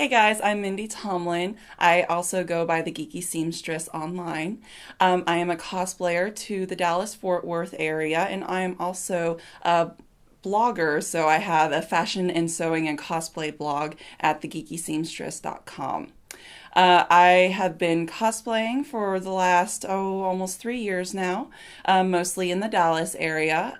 Hey guys, I'm Mindy Tomlin. I also go by the Geeky Seamstress online. I am a cosplayer to the Dallas-Fort Worth area, and I am also a blogger, so I have a fashion and sewing and cosplay blog at thegeekyseamstress.com. I have been cosplaying for the last, almost 3 years now, mostly in the Dallas area.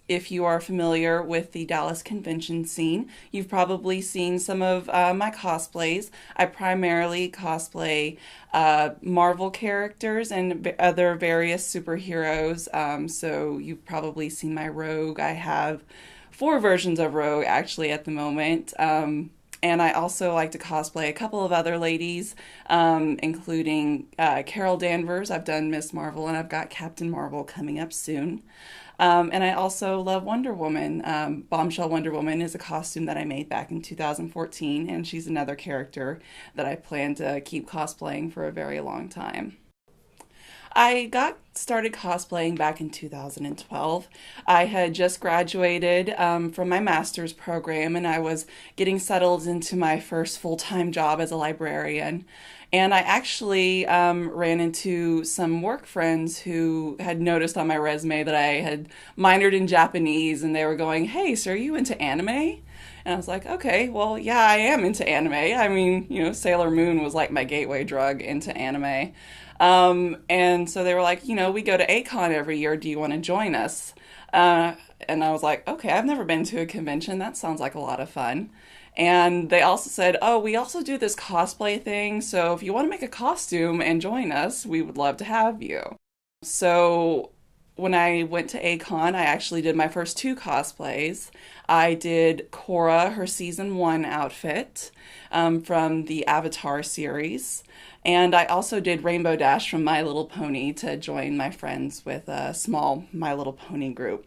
If you are familiar with the Dallas convention scene, you've probably seen some of my cosplays. I primarily cosplay Marvel characters and other various superheroes. So you've probably seen my Rogue. I have four versions of Rogue actually at the moment. And I also like to cosplay a couple of other ladies, including Carol Danvers. I've done Miss Marvel, and I've got Captain Marvel coming up soon. And I also love Wonder Woman. Bombshell Wonder Woman is a costume that I made back in 2014, and she's another character that I plan to keep cosplaying for a very long time. I got started cosplaying back in 2012. I had just graduated from my master's program, and I was getting settled into my first full-time job as a librarian. And I actually ran into some work friends who had noticed on my resume that I had minored in Japanese, and they were going, "Hey, so are you into anime?" And I was like, okay, well, yeah, I am into anime. I mean, Sailor Moon was like my gateway drug into anime. And so they were like, we go to A-Kon every year. Do you want to join us? And I was like, okay, I've never been to a convention. That sounds like a lot of fun. And they also said, oh, we also do this cosplay thing. So if you want to make a costume and join us, we would love to have you. So when I went to A-Kon, I actually did my first two cosplays. I did Korra, her season 1 outfit from the Avatar series. And I also did Rainbow Dash from My Little Pony to join my friends with a small My Little Pony group.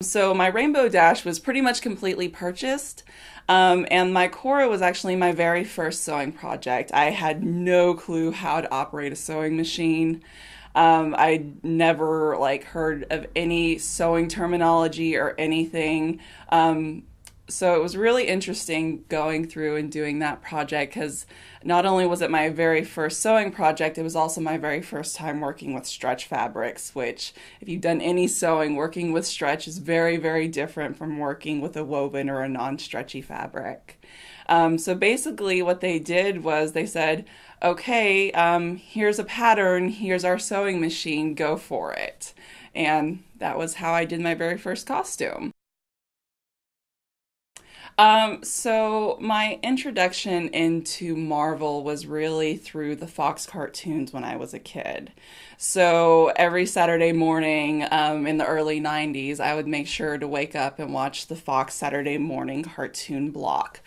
So my Rainbow Dash was pretty much completely purchased, and my Korra was actually my very first sewing project. I had no clue how to operate a sewing machine. I'd never heard of any sewing terminology or anything. So it was really interesting going through and doing that project because not only was it my very first sewing project, it was also my very first time working with stretch fabrics, which if you've done any sewing, working with stretch is very, very different from working with a woven or a non-stretchy fabric. So basically what they did was they said, okay, here's a pattern, here's our sewing machine, go for it. And that was how I did my very first costume. So my introduction into Marvel was really through the Fox cartoons when I was a kid. So every Saturday morning, in the early 90s, I would make sure to wake up and watch the Fox Saturday morning cartoon block.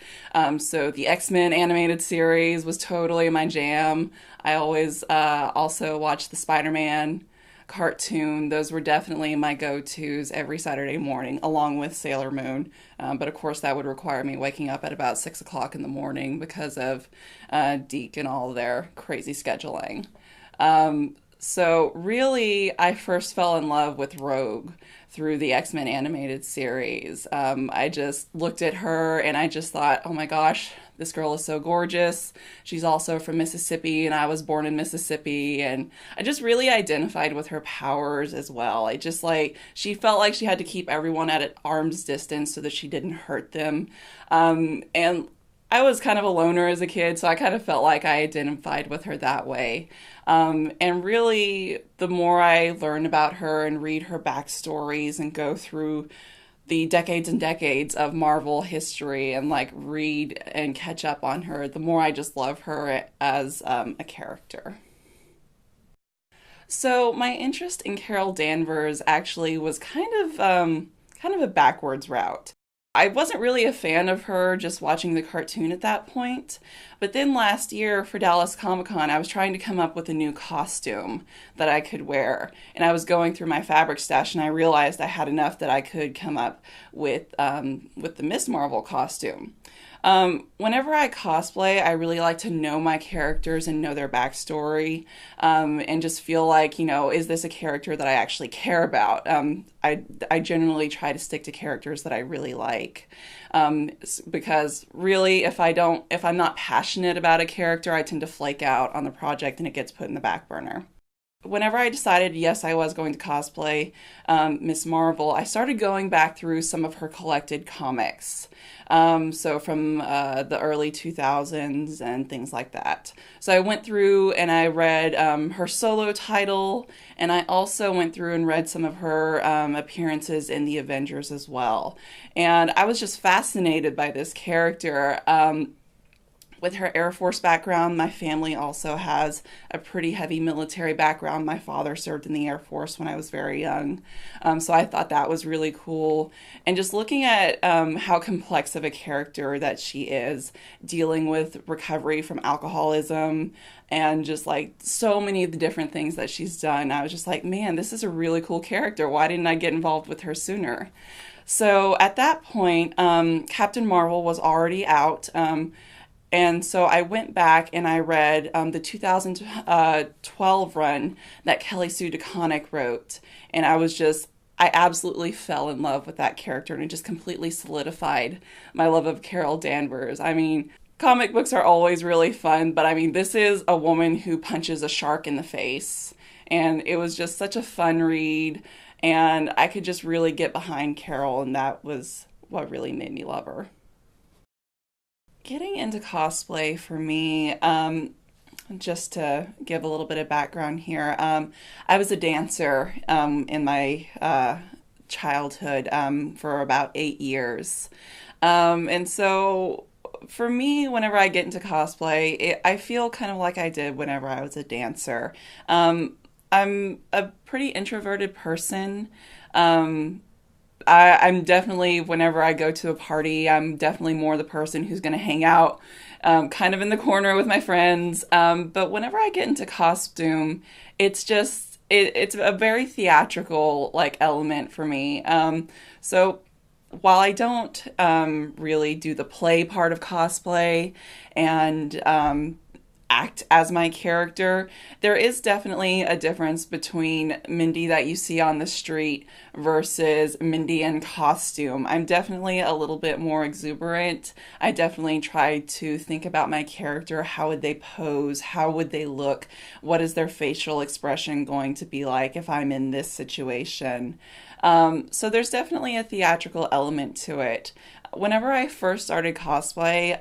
So the X-Men animated series was totally my jam. I always also watched the Spider-Man cartoon. Those were definitely my go-tos every Saturday morning, along with Sailor Moon. But of course, that would require me waking up at about 6 o'clock in the morning because of Deke and all their crazy scheduling. So really, I first fell in love with Rogue through the X-Men animated series. I just looked at her and I just thought, oh my gosh, this girl is so gorgeous. She's also from Mississippi, and I was born in Mississippi, and I just really identified with her powers as well. She felt like she had to keep everyone at an arm's distance so that she didn't hurt them. And I was kind of a loner as a kid, so I kind of felt like I identified with her that way. And really, the more I learn about her and read her backstories and go through the decades and decades of Marvel history and read and catch up on her, the more I just love her as a character. So my interest in Carol Danvers actually was kind of a backwards route. I wasn't really a fan of her just watching the cartoon at that point, but then last year for Dallas Comic Con, I was trying to come up with a new costume that I could wear, and I was going through my fabric stash, and I realized I had enough that I could come up with the Miss Marvel costume. Whenever I cosplay, I really like to know my characters and know their backstory, and just feel like, is this a character that I actually care about? I generally try to stick to characters that I really like, because really, if I'm not passionate about a character, I tend to flake out on the project and it gets put in the back burner. Whenever I decided, yes, I was going to cosplay Miss Marvel, I started going back through some of her collected comics. So from the early 2000s and things like that. So I went through and I read her solo title, and I also went through and read some of her appearances in the Avengers as well. And I was just fascinated by this character. With her Air Force background, my family also has a pretty heavy military background. My father served in the Air Force when I was very young. So I thought that was really cool. And just looking at how complex of a character that she is, dealing with recovery from alcoholism and just like so many of the different things that she's done, I was just like, man, this is a really cool character. Why didn't I get involved with her sooner? So at that point, Captain Marvel was already out. And so I went back and I read the 2012 run that Kelly Sue DeConnick wrote. And I absolutely fell in love with that character, and it just completely solidified my love of Carol Danvers. I mean, comic books are always really fun, but I mean, this is a woman who punches a shark in the face. And it was just such a fun read. And I could just really get behind Carol, and that was what really made me love her. Getting into cosplay for me, just to give a little bit of background here, I was a dancer in my childhood for about 8 years. And so for me, whenever I get into cosplay, I feel kind of like I did whenever I was a dancer. I'm a pretty introverted person. I'm definitely, whenever I go to a party, I'm definitely more the person who's going to hang out kind of in the corner with my friends. But whenever I get into costume, it's a very theatrical like element for me. So while I don't really do the play part of cosplay and act as my character, there is definitely a difference between Mindy that you see on the street versus Mindy in costume. I'm definitely a little bit more exuberant. I definitely try to think about my character. How would they pose? How would they look? What is their facial expression going to be like if I'm in this situation? So there's definitely a theatrical element to it. Whenever I first started cosplay,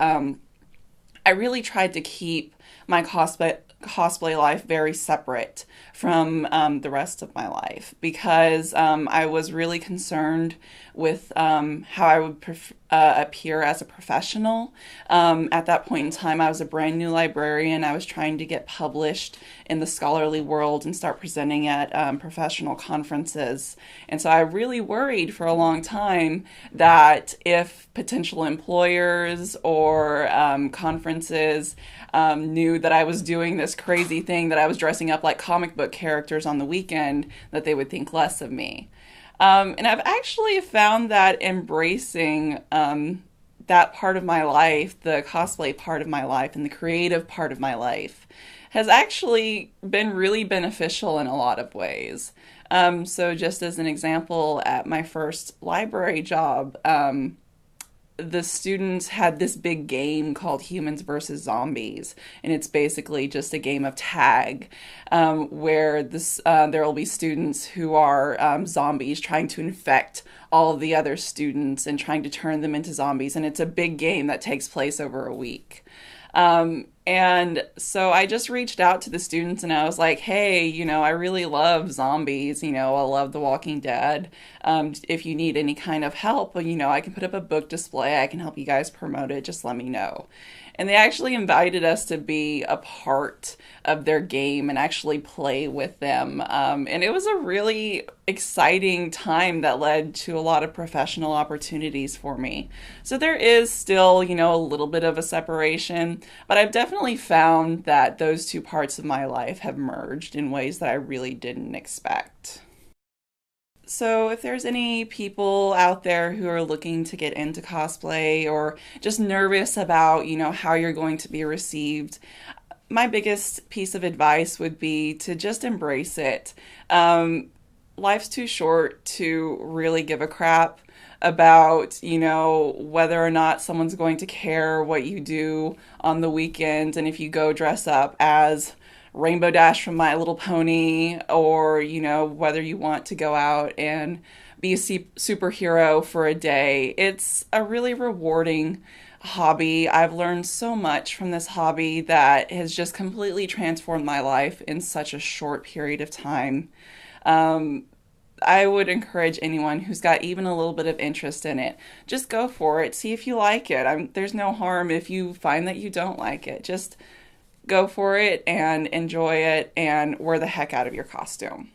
I really tried to keep my cosplay life very separate from the rest of my life, because I was really concerned with how I would appear as a professional. At that point in time, I was a brand new librarian. I was trying to get published in the scholarly world and start presenting at professional conferences. And so I really worried for a long time that if potential employers or conferences knew that I was doing this crazy thing, that I was dressing up like comic book characters on the weekend, that they would think less of me. And I've actually found that embracing that part of my life, the cosplay part of my life, and the creative part of my life, has actually been really beneficial in a lot of ways. So just as an example, at my first library job, the students had this big game called Humans versus Zombies, and it's basically just a game of tag, where there will be students who are zombies trying to infect all of the other students and trying to turn them into zombies, and it's a big game that takes place over a week. And so I just reached out to the students and I was like, hey, I really love zombies. I love The Walking Dead. If you need any kind of help, I can put up a book display. I can help you guys promote it. Just let me know. And they actually invited us to be a part of their game and actually play with them. And it was a really exciting time that led to a lot of professional opportunities for me. So there is still, a little bit of a separation, but I've definitely found that those two parts of my life have merged in ways that I really didn't expect. So, if there's any people out there who are looking to get into cosplay or just nervous about, how you're going to be received, my biggest piece of advice would be to just embrace it. Life's too short to really give a crap about, whether or not someone's going to care what you do on the weekend and if you go dress up as Rainbow Dash from My Little Pony, or, whether you want to go out and be a superhero for a day. It's a really rewarding hobby. I've learned so much from this hobby that has just completely transformed my life in such a short period of time. Um, I would encourage anyone who's got even a little bit of interest in it, just go for it. See if you like it. There's no harm if you find that you don't like it. Just go for it and enjoy it and wear the heck out of your costume.